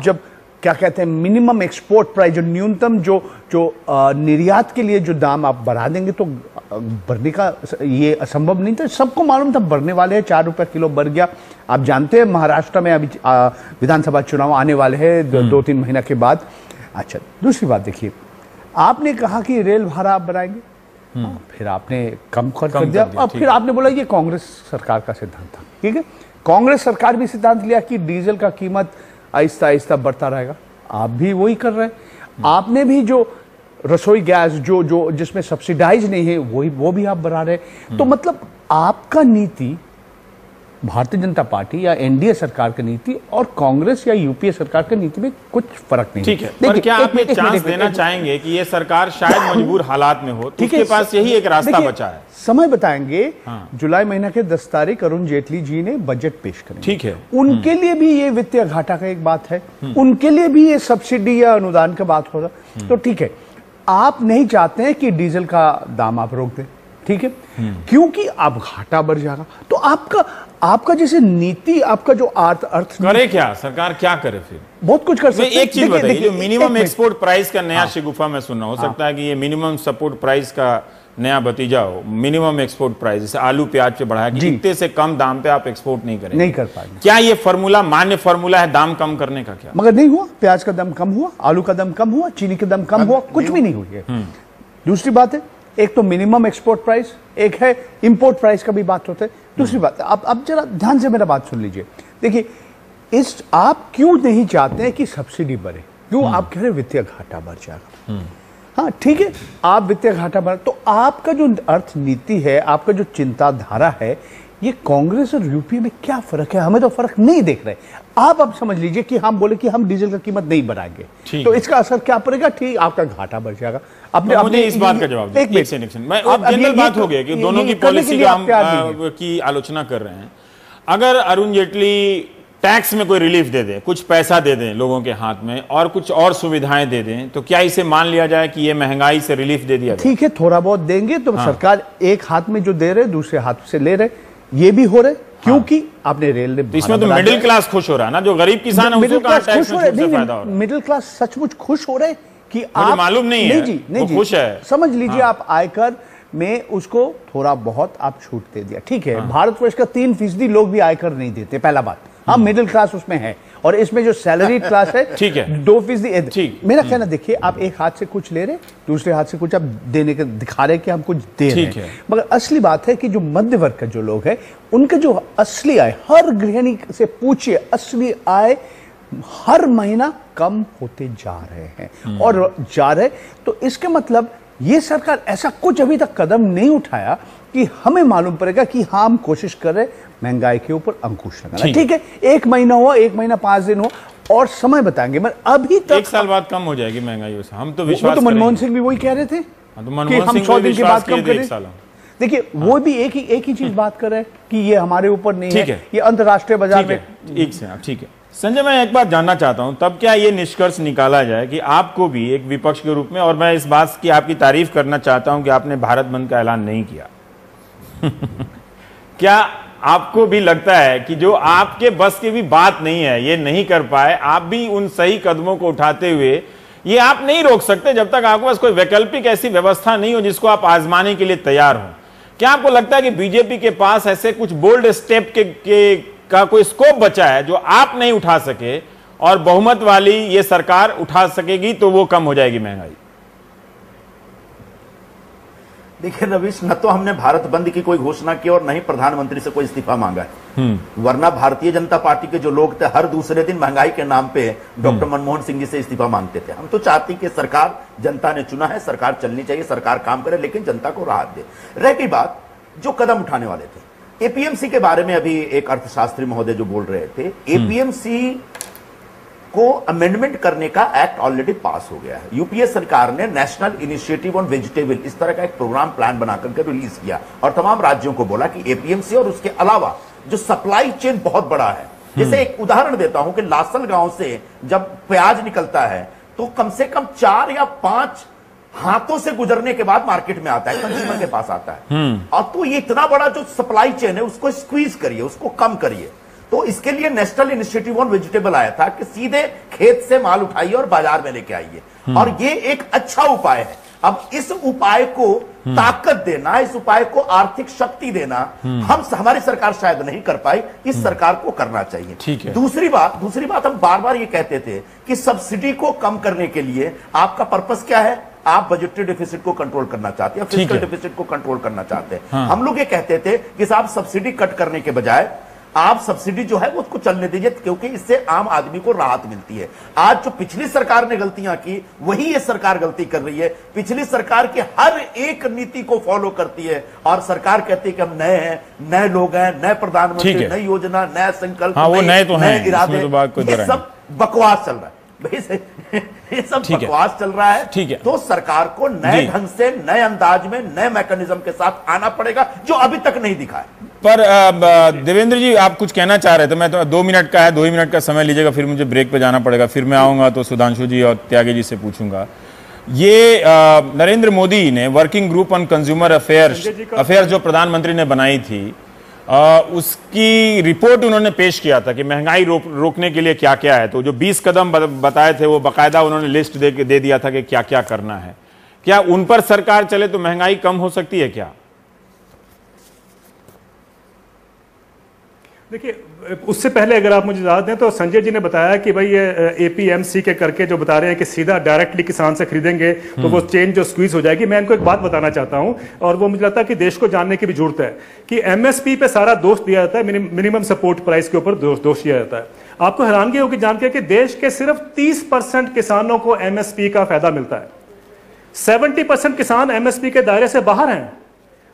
जब क्या कहते हैं, मिनिमम एक्सपोर्ट प्राइस, जो न्यूनतम जो निर्यात के लिए जो दाम आप बढ़ा देंगे तो बढ़ने का ये असंभव नहीं था, सबको मालूम था बढ़ने वाले हैं। 4 रुपए किलो बढ़ गया। आप जानते हैं महाराष्ट्र में अभी विधानसभा चुनाव आने वाले हैं 2-3 महीना के बाद। अच्छा, दूसरी बात देखिए, आपने कहा कि रेल भाड़ा आप बढ़ाएंगे, फिर आपने कम कर दिया, और फिर आपने बोला ये कांग्रेस सरकार का सिद्धांत था। ठीक है, कांग्रेस सरकार भी सिद्धांत लिया कि डीजल का कीमत आहिस्ता आहिस्ता बढ़ता रहेगा, आप भी वही कर रहे हैं। आपने भी जो रसोई गैस जो जिसमें सब्सिडाइज नहीं है वो भी आप बढ़ा रहे हैं। तो मतलब आपका नीति, भारतीय जनता पार्टी या एनडीए सरकार की नीति और कांग्रेस या यूपीए सरकार की नीति में कुछ फर्क नहीं। ठीक है, पर क्या आप एक चांस देना चाहेंगे कि ये सरकार शायद मजबूर हालात में हो, तो उसके पास यही एक रास्ता बचा है? समय बताएंगे। जुलाई महीना के 10 तारीख अरुण जेटली जी ने बजट पेश करेंगे। ठीक है, उनके लिए भी ये वित्तीय घाटा का एक बात है, उनके लिए भी ये सब्सिडी या अनुदान का बात होगा। तो ठीक है, आप नहीं चाहते हैं कि डीजल का दाम आप रोक दें, ठीक है, क्योंकि अब घाटा बढ़ जाएगा। तो आपका जैसे नीति, आपका जो अर्थ करे, क्या सरकार क्या करे? फिर बहुत कुछ कर सकते हैं। एक चीज बताइए, जो मिनिमम एक्सपोर्ट प्राइस का नया शिगुफा में सुनना, हो सकता है कि ये मिनिमम सपोर्ट प्राइस का नया भतीजा हो। मिनिमम एक्सपोर्ट प्राइस जैसे आलू प्याज पे बढ़ाया कि इतने से कम दाम पे आप एक्सपोर्ट नहीं करेंगे, नहीं कर पाएंगे। क्या ये फॉर्मूला मान्य फॉर्मूला है दाम कम करने का? क्या मगर नहीं हुआ, प्याज का दाम कम हुआ, आलू का दाम कम हुआ, चीनी का दाम कम हुआ, कुछ भी नहीं हुई है। दूसरी बात है, एक तो मिनिमम एक्सपोर्ट प्राइस, एक है इंपोर्ट प्राइस का भी बात होता है। दूसरी बात, अब जरा ध्यान से मेरा बात सुन लीजिए। देखिए, आप क्यों नहीं चाहते हैं कि सब्सिडी बढ़े? क्यों आप कह रहे वित्तीय घाटा बढ़ जाएगा? हाँ ठीक है, आप वित्तीय घाटा बढ़ा, तो आपका जो अर्थ नीति है, आपका जो चिंताधारा है, ये कांग्रेस और यूपीए में क्या फर्क है? हमें तो फर्क नहीं देख रहे। आप अब समझ लीजिए कि हम बोले कि हम डीजल का कीमत नहीं बढ़ाएंगे तो इसका असर क्या पड़ेगा? ठीक, आपका घाटा बढ़ जाएगा। मुझे इस बात का जवाब दीजिए। एक सेकंड, मैं जनरल बात हो गया कि दोनों की पॉलिसी का हम की आलोचना कर रहे हैं। अगर अरुण जेटली टैक्स में कोई रिलीफ दे दे, कुछ पैसा दे दें लोगों के हाथ में और कुछ और सुविधाएं दे दें, तो क्या इसे मान लिया जाए कि ये महंगाई से रिलीफ दे दिया? ठीक है, थोड़ा बहुत देंगे तो सरकार एक हाथ में जो दे रहे दूसरे हाथ से ले रहे, ये भी हो रहे क्योंकि आपने रेल ने तो इसमें तो मिडिल क्लास खुश हो रहा है ना, जो गरीब किसान है उसको कहां टैक्स में फायदा हो रहा है? मिडिल क्लास सचमुच खुश हो रहे कि आप मालूम नहीं है, नहीं जी, खुश है। समझ लीजिए आप आयकर में उसको थोड़ा बहुत आप छूट दे दिया, ठीक है। भारतवर्ष का 3% लोग भी आयकर नहीं देते, पहला बात। हाँ, मिडिल क्लास उसमें है और इसमें जो सैलरी क्लास है ठीक है 2%। मेरा कहना देखिए, आप एक हाथ से कुछ ले रहे, दूसरे हाथ से कुछ आप देने के दिखा रहे कि हम कुछ दे रहे हैं, मगर असली बात है कि जो मध्य वर्ग का जो लोग है उनके जो असली आय, हर गृहिणी से पूछिए, असली आय हर महीना कम होते जा रहे हैं और जा रहे। तो इसके मतलब ये सरकार ऐसा कुछ अभी तक कदम नहीं उठाया कि हमें मालूम पड़ेगा कि हाँ, हम कोशिश कर रहे महंगाई के ऊपर अंकुश लगाना। ठीक है, 1 महीना हो, 1 महीना 5 दिन हो और समय बताएंगे, मगर अभी तक 1 साल बाद कम हो जाएगी महंगाई। हम तो विश्वास, तो मनमोहन सिंह भी वही कह रहे थे कि हम 100 दिन के बाद कम करें। देखिए वो भी एक ही चीज बात कर रहे हैं कि ये हमारे ऊपर नहीं है, ये अंतरराष्ट्रीय बाजार में। ठीक है संजय, मैं एक बात जानना चाहता हूं, तब क्या ये निष्कर्ष निकाला जाए कि आपको भी एक विपक्ष के रूप में, और मैं इस बात की आपकी तारीफ करना चाहता हूं कि आपने भारत बंद का ऐलान नहीं किया क्या आपको भी लगता है कि जो आपके बस की भी बात नहीं है, ये नहीं कर पाए, आप भी उन सही कदमों को उठाते हुए ये आप नहीं रोक सकते जब तक आपके पास कोई वैकल्पिक ऐसी व्यवस्था नहीं हो जिसको आप आजमाने के लिए तैयार हो? क्या आपको लगता है कि बीजेपी के पास ऐसे कुछ बोल्ड स्टेप का कोई स्कोप बचा है जो आप नहीं उठा सके और बहुमत वाली ये सरकार उठा सकेगी तो वो कम हो जाएगी महंगाई? देखिए रवीश, न तो हमने भारत बंद की कोई घोषणा की और न ही प्रधानमंत्री से कोई इस्तीफा मांगा है। वरना भारतीय जनता पार्टी के जो लोग थे हर दूसरे दिन महंगाई के नाम पे डॉक्टर मनमोहन सिंह जी से इस्तीफा मांगते थे। हम तो चाहते कि सरकार, जनता ने चुना है, सरकार चलनी चाहिए, सरकार काम करे, लेकिन जनता को राहत दे। रह गई बात जो कदम उठाने वाले थे, एपीएमसी के बारे में अभी एक अर्थशास्त्री महोदय जो बोल रहे थे, एपीएमसी को अमेंडमेंट करने का एक्ट ऑलरेडी पास हो गया है। यूपीए सरकार ने नेशनल इनिशिएटिव ऑन वेजिटेबल इस तरह का एक प्रोग्राम प्लान बनाकर के रिलीज किया और तमाम राज्यों को बोला कि एपीएमसी और उसके अलावा जो सप्लाई चेन बहुत बड़ा है, जैसे एक उदाहरण देता हूं कि लासल गांव से जब प्याज निकलता है तो कम से कम 4 या 5 हाथों से गुजरने के बाद मार्केट में आता है, कंज्यूमर के पास आता है। और तो ये इतना बड़ा जो सप्लाई चेन है उसको स्क्वीज करिए, उसको कम करिए। तो इसके लिए नेशनल इनिशिएटिव ऑन वेजिटेबल आया था कि सीधे खेत से माल उठाइए और बाजार में लेके आइए, और ये एक अच्छा उपाय है। अब इस उपाय को ताकत देना, इस उपाय को आर्थिक शक्ति देना हमारी सरकार शायद नहीं कर पाई, इस सरकार को करना चाहिए। ठीक है। दूसरी बात हम बार बार ये कहते थे कि सब्सिडी को कम करने के लिए आपका पर्पस क्या है? आप बजटरी डिफिसिट को कंट्रोल करना चाहते हैं, फिस्कल डिफिसिट को कंट्रोल करना चाहते हैं। हम लोग ये कहते थे कि साहब सब्सिडी कट करने के बजाय आप सब्सिडी जो है वो उसको चलने दीजिए, क्योंकि इससे आम आदमी को राहत मिलती है। आज जो पिछली सरकार ने गलतियां की वही ये सरकार गलती कर रही है। पिछली सरकार की हर एक नीति को फॉलो करती है और सरकार कहती है कि हम नए हैं, नए लोग हैं, नए प्रधानमंत्री, नई योजना, नया संकल्प, नए इरादे, ये सब बकवास चल रहा है। ये सब बकवास चल रहा है। ठीक है। तो सरकार को नए ढंग से, नए अंदाज में, नए मैकेनिज्म के साथ आना पड़ेगा जो अभी तक नहीं दिखा है। पर देवेंद्र जी आप कुछ कहना चाह रहे थे, मैं तो 2 मिनट का है, 2 ही मिनट का समय लीजिएगा, फिर मुझे ब्रेक पे जाना पड़ेगा, फिर मैं आऊंगा तो सुधांशु जी और त्यागी जी से पूछूंगा। ये नरेंद्र मोदी ने working group on consumer affairs जो प्रधानमंत्री ने बनाई थी, उसकी रिपोर्ट उन्होंने पेश किया था कि महंगाई रोकने के लिए क्या क्या है। तो जो 20 कदम बताए थे वो बाकायदा उन्होंने लिस्ट दे दिया था कि क्या क्या करना है। क्या उन पर सरकार चले तो महंगाई कम हो सकती है क्या? देखिए, उससे पहले अगर आप मुझे याद दें तो संजय जी ने बताया कि भाई ये एपीएमसी के करके जो बता रहे हैं कि सीधा डायरेक्टली किसान से खरीदेंगे तो वो चेन जो स्क्वीज हो जाएगी। मैं इनको एक बात बताना चाहता हूं और वो मुझे लगता है कि देश को जानने की भी जरूरत है कि एमएसपी पे सारा दोष दिया जाता है, मिनिमम सपोर्ट प्राइस के ऊपर दोष दिया जाता है। आपको हैरानगी होगी जान के कि देश के सिर्फ 30% किसानों को एमएसपी का फायदा मिलता है। 70% किसान एमएसपी के दायरे से बाहर हैं।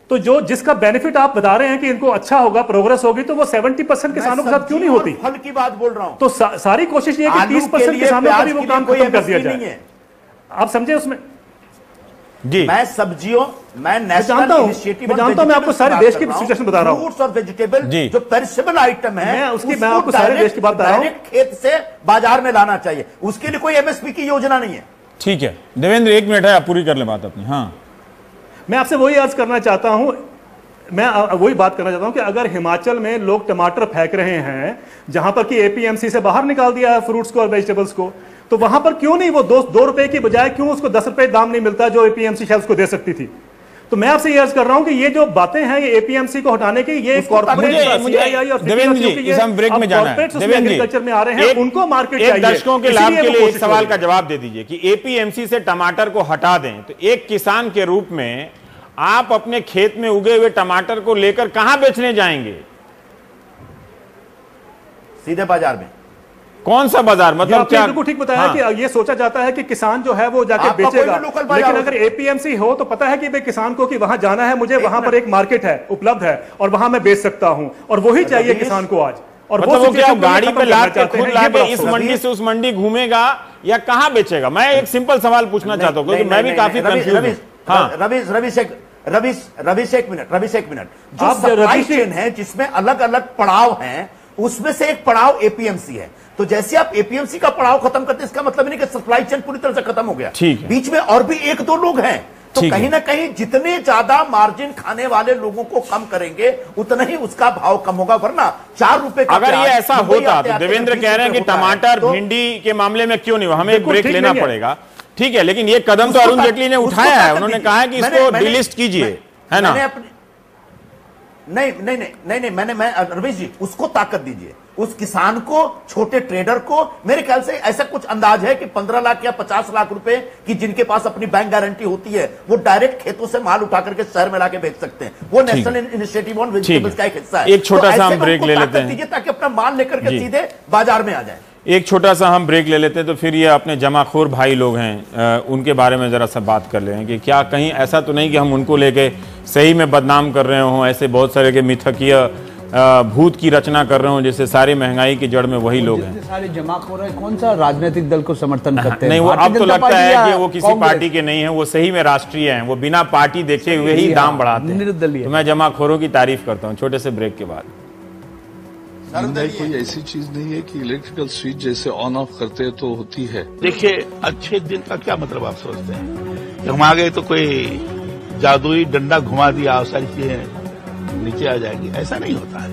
तो जो जिसका बेनिफिट आप बता रहे हैं कि इनको अच्छा होगा, प्रोग्रेस होगी, तो वो 70% किसानों के साथ क्यों नहीं होती? फल की बात बोल रहा हूं। तो सारी कोशिश ये है कि 30% किसानों का भी वो काम खत्म कर दिया जाए। आप समझे उसमें? जी, मैं सब्जियों, मैं नेशनल इनिशिएटिव, मैं जानता हूं, मैं आपको सारे देश की सिचुएशन बता रहा हूं। फ्रूट्स और वेजिटेबल जो पेरिशेबल आइटम है, मैं आपको सारे देश की बात बता रहा हूं। खेत से बाजार में लाना चाहिए, उसके लिए कोई एमएसपी की योजना नहीं है। ठीक है देवेंद्र, 1 मिनट है, आप पूरी कर ले बात अपनी। हाँ, मैं आपसे वही अर्ज करना चाहता हूं, मैं वही बात करना चाहता हूं कि अगर हिमाचल में लोग टमाटर फेंक रहे हैं जहां पर कि एपीएमसी से बाहर निकाल दिया है फ्रूट्स को और वेजिटेबल्स को, तो वहां पर क्यों नहीं वो 2 रुपए की बजाय क्यों उसको 10 रुपए दाम नहीं मिलता जो एपीएमसी शायद उसको दे सकती थी? तो मैं आपसे ये अर्ज कर रहा हूं कि ये जो बातें हैं ये एपीएमसी को हटाने की, ये कॉर्पोरेट देवेंद्र जी, इस हम ब्रेक में जाना है। देवेंद्र एग्रीकल्चर में आ रहे हैं, उनको मार्केट चाहिए। दर्शकों के लाभ के लिए एक सवाल का जवाब दे दीजिए कि एपीएमसी से टमाटर को हटा दें तो एक किसान के रूप में आप अपने खेत में उगे हुए टमाटर को लेकर कहां बेचने जाएंगे? सीधे बाजार में। कौन सा बाजार? मतलब क्या? बिल्कुल ठीक बताया कि ये सोचा जाता है कि किसान जो है वो जाके बेचेगा, लेकिन अगर एपीएमसी हो तो पता है कि भाई किसान को कि वहां जाना है, मुझे वहां पर एक मार्केट है, उपलब्ध है और वहां मैं बेच सकता हूं, और वही चाहिए किसान को आज। और मतलब वो क्या गाड़ी पे लाद के खुद लाके इस मंडी से उस मंडी घूमेगा या कहां बेचेगा? मैं एक सिंपल सवाल पूछना चाहता हूं क्योंकि मैं भी काफी कंफ्यूज हूं। हाँ, रविश एक मिनट। जो सप्लाई चेन है जिसमें अलग अलग पड़ाव हैं, उसमें से एक पड़ाव एपीएमसी है। तो जैसे आप एपीएमसी का पड़ाव खत्म करते हैं, इसका मतलब नहीं कि सप्लाई चेन पूरी तरह से खत्म हो गया। बीच में और भी 1-2 लोग हैं, तो कहीं ना कहीं जितने ज्यादा मार्जिन खाने वाले लोगों को कम करेंगे उतना ही उसका भाव कम होगा। वरना 4 रुपए का अगर ये ऐसा होता तो देवेंद्र कह रहे हैं कि टमाटर भिंडी के मामले में क्यों नहीं, हमें एक ब्रेक लेना पड़ेगा। ठीक है, लेकिन ये कदम तो अरुण जेटली ने उठाया है, उन्होंने कहा है कि इसको डिलिस्ट कीजिए, है ना? नहीं, मैं रमेश जी, उसको ताकत दीजिए, उस किसान को, छोटे ट्रेडर को। मेरे ख्याल से ऐसा कुछ अंदाज है कि 15 लाख या 50 लाख रुपए की जिनके पास अपनी बैंक गारंटी होती है, वो डायरेक्ट खेतों से माल उठा करके शहर में लाके बेच सकते हैं। वो नेशनल इनिशिएटिव ऑन वेजिटेबल्स का एक हिस्सा है। एक छोटा सा हम ब्रेक ले लेते हैं ताकि अपना माल लेकर के सीधे बाजार में आ जाए। एक छोटा सा हम ब्रेक ले लेते हैं, तो फिर ये अपने जमाखोर भाई लोग हैं उनके बारे में जरा सा बात कर लें कि क्या कहीं ऐसा तो नहीं कि हम उनको लेके सही में बदनाम कर रहे हों, ऐसे बहुत सारे के मिथकीय भूत की रचना कर रहे हों, जैसे सारी महंगाई की जड़ में वही लोग हैं। सारे जमाखोर है, कौन सा राजनीतिक दल को समर्थन करते हैं? नहीं, वो अब तो लगता है कि वो किसी पार्टी के नहीं है, वो सही में राष्ट्रीय हैं, वो बिना पार्टी देखे हुए ही दाम बढ़ाते हैं। तो मैं जमाखोरों की तारीफ करता हूँ। छोटे से ब्रेक के बाद। महंगाई कोई ऐसी चीज नहीं है कि इलेक्ट्रिकल स्विच जैसे ऑन ऑफ करते हैं तो होती है। देखिए, अच्छे दिन का क्या मतलब आप सोचते हैं कि हम आ गए तो कोई जादुई डंडा घुमा दिया और सारी चीजें नीचे आ जाएगी? ऐसा नहीं होता है।